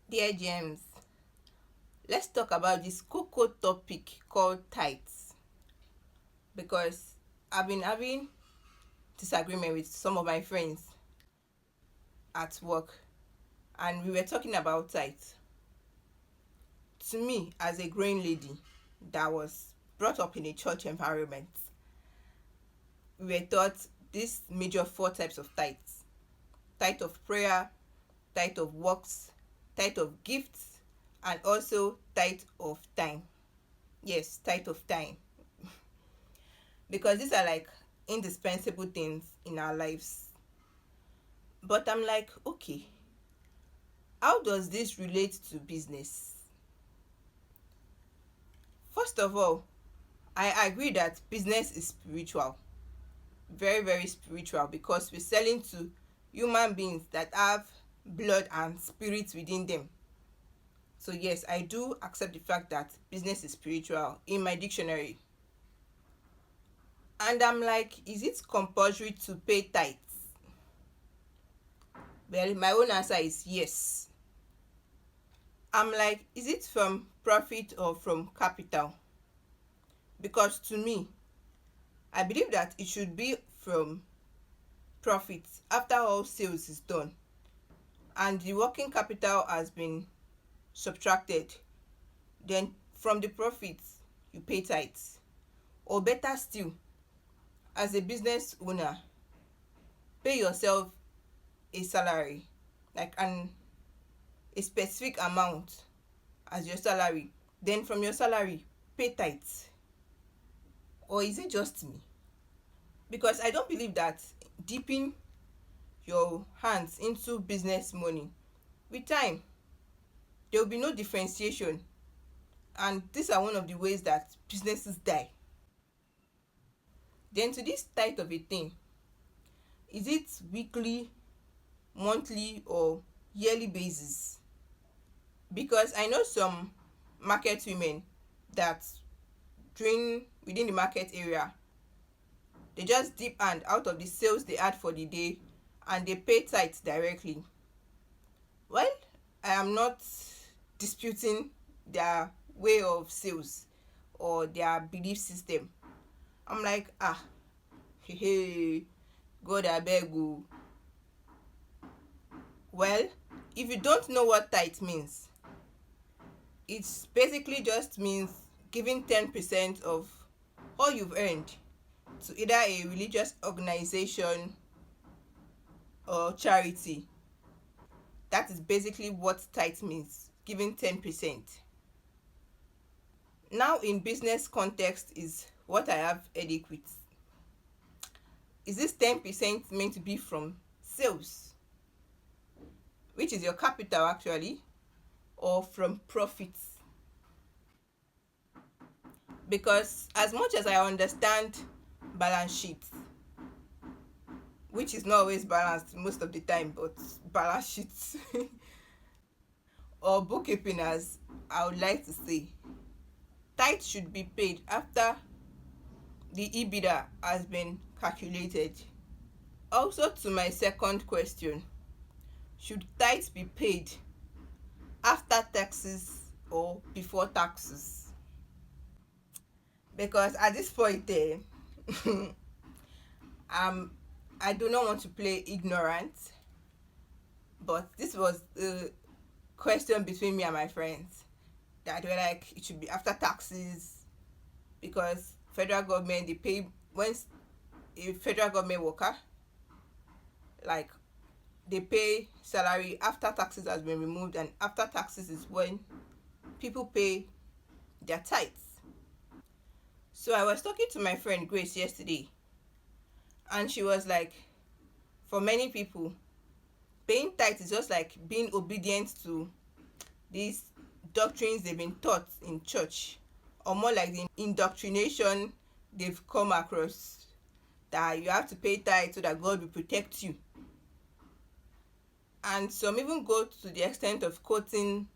Dear James, let's talk about this cocoa topic called tithes because I've been having disagreement with some of my friends at work and we were talking about tithes. To me, as a growing lady that was brought up in a church environment, we were taught these major four types of tithes: tithe of prayer, tithe of works, tithe of gifts, and also tithe of time. Yes, tithe of time. Because these are like indispensable things in our lives. But I'm like, okay, how does this relate to business? First of all, I agree that business is spiritual, very, very spiritual, because we're selling to human beings that have blood and spirit within them. So, yes, I do accept the fact that business is spiritual in my dictionary. And I'm like, is it compulsory to pay tithes? Well, my own answer is yes. I'm like, is it from profit or from capital? Because to me, I believe that it should be from profit after all sales is done and the working capital has been subtracted. Then from the profits, you pay tithes. Or better still, as a business owner, pay yourself a salary, like a specific amount as your salary. Then from your salary, pay tithes. Or is it just me? Because I don't believe that dipping your hands into business money, with time there will be no differentiation, and these are one of the ways that businesses die. Then to this type of a thing, is it weekly, monthly, or yearly basis? Because I know some market women that during within the market area, they just dip hand out of the sales they had for the day and they pay tithes directly. Well, I am not disputing their way of sales or their belief system. I'm like, hey, God abeg o. Well, if you don't know what tithe means, it basically just means giving 10% of all you've earned to either a religious organization or charity. That is basically what tithe means, giving 10%. Now in business context is what I have headache with. Is this 10% meant to be from sales, which is your capital actually, or from profits? Because as much as I understand balance sheets, which is not always balanced most of the time, but balance sheets or bookkeeping, as I would like to say, tithe should be paid after the EBITDA has been calculated. Also, to my second question, should tithe be paid after taxes or before taxes? Because at this point, um, I do not want to play ignorant, but this was a question between me and my friends that were like it should be after taxes because federal government they pay when a federal government worker, like, they pay salary after taxes has been removed, and after taxes is when people pay their tithes. So I was talking to my friend Grace yesterday and she was like, for many people, paying tithes is just like being obedient to these doctrines they've been taught in church, or more like the indoctrination they've come across, that you have to pay tithes so that God will protect you. And some even go to the extent of quoting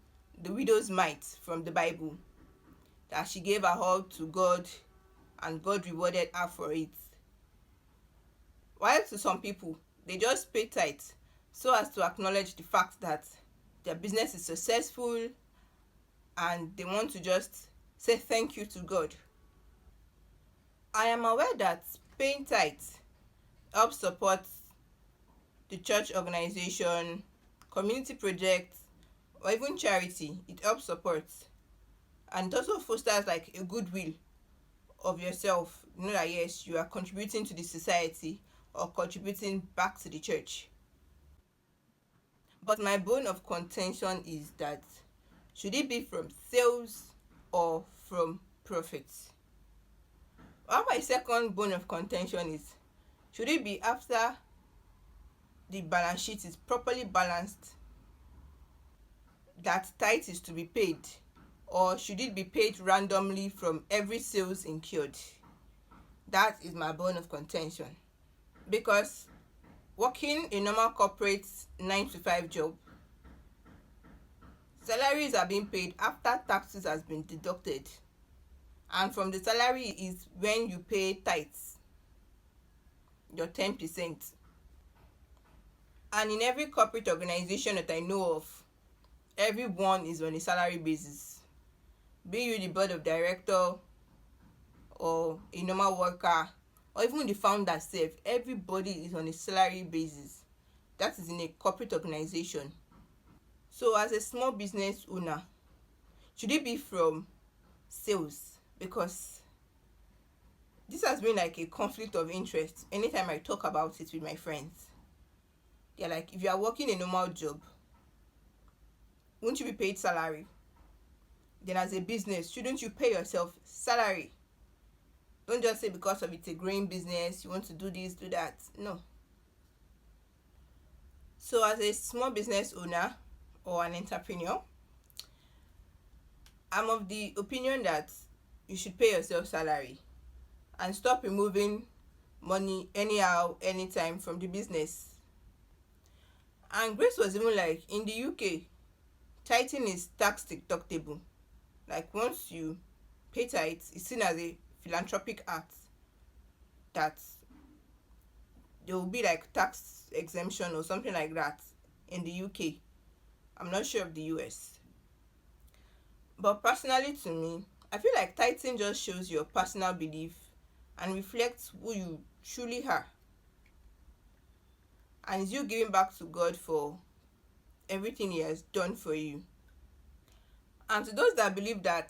the widow's mite from the Bible, that she gave her all to God and God rewarded her for it. While to some people, they just pay tithes so as to acknowledge the fact that their business is successful and they want to just say thank you to God. I am aware that paying tithes helps support the church organization, community projects, or even charity. It helps support, and it also fosters like a goodwill of yourself. You know that yes, you are contributing to the society or contributing back to the church. But my bone of contention is that should it be from sales or from profits? Well, my second bone of contention is should it be after the balance sheet is properly balanced that tithe is to be paid, or should it be paid randomly from every sales incurred? That is my bone of contention. Because working a normal corporate 9 to 5 job, salaries are being paid after taxes has been deducted, and from the salary is when you pay tithes, your 10%. And in every corporate organization that I know of, everyone is on a salary basis. Be you the board of director or a normal worker or even the founder self, everybody is on a salary basis. That is in a corporate organization. So as a small business owner, should it be from sales? Because this has been like a conflict of interest anytime I talk about it with my friends. They're like, if you are working a normal job, won't you be paid salary? Then as a business, shouldn't you pay yourself salary? Don't just say because of it's a growing business, you want to do this, do that. No. So as a small business owner or an entrepreneur, I'm of the opinion that you should pay yourself salary and stop removing money anyhow, anytime from the business. And Grace was even like, in the UK, tithing is tax deductible. Like once you pay tithes, it's seen as a philanthropic act that there will be like tax exemption or something like that in the UK. I'm not sure of the US. But personally to me, I feel like tithing just shows your personal belief and reflects who you truly are. And is you giving back to God for everything He has done for you. And to those that believe that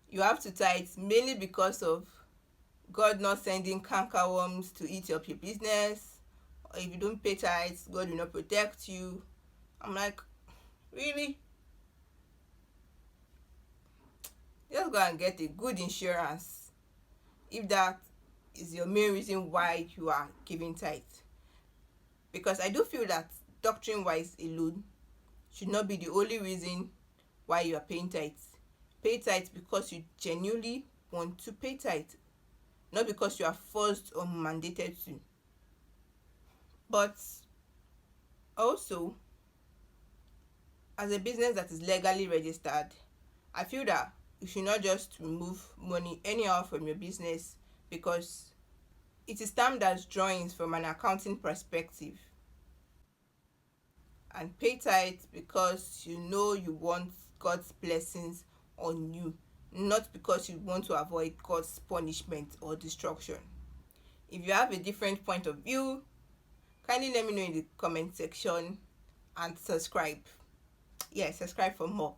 you have to tithe mainly because of God not sending cankerworms to eat up your business, or if you don't pay tithes, God will not protect you. I'm like, really? Just go and get a good insurance if that is your main reason why you are giving tithe. Because I do feel that doctrine wise alone should not be the only reason why you are paying tithes. Pay tithes because you genuinely want to pay tithe, not because you are forced or mandated to. But also, as a business that is legally registered, I feel that you should not just remove money anyhow from your business because it is termed as drawings from an accounting perspective. And pay tithe because you know you want God's blessings on you, not because you want to avoid God's punishment or destruction. If you have a different point of view, kindly let me know in the comment section and subscribe. Yeah, subscribe for more.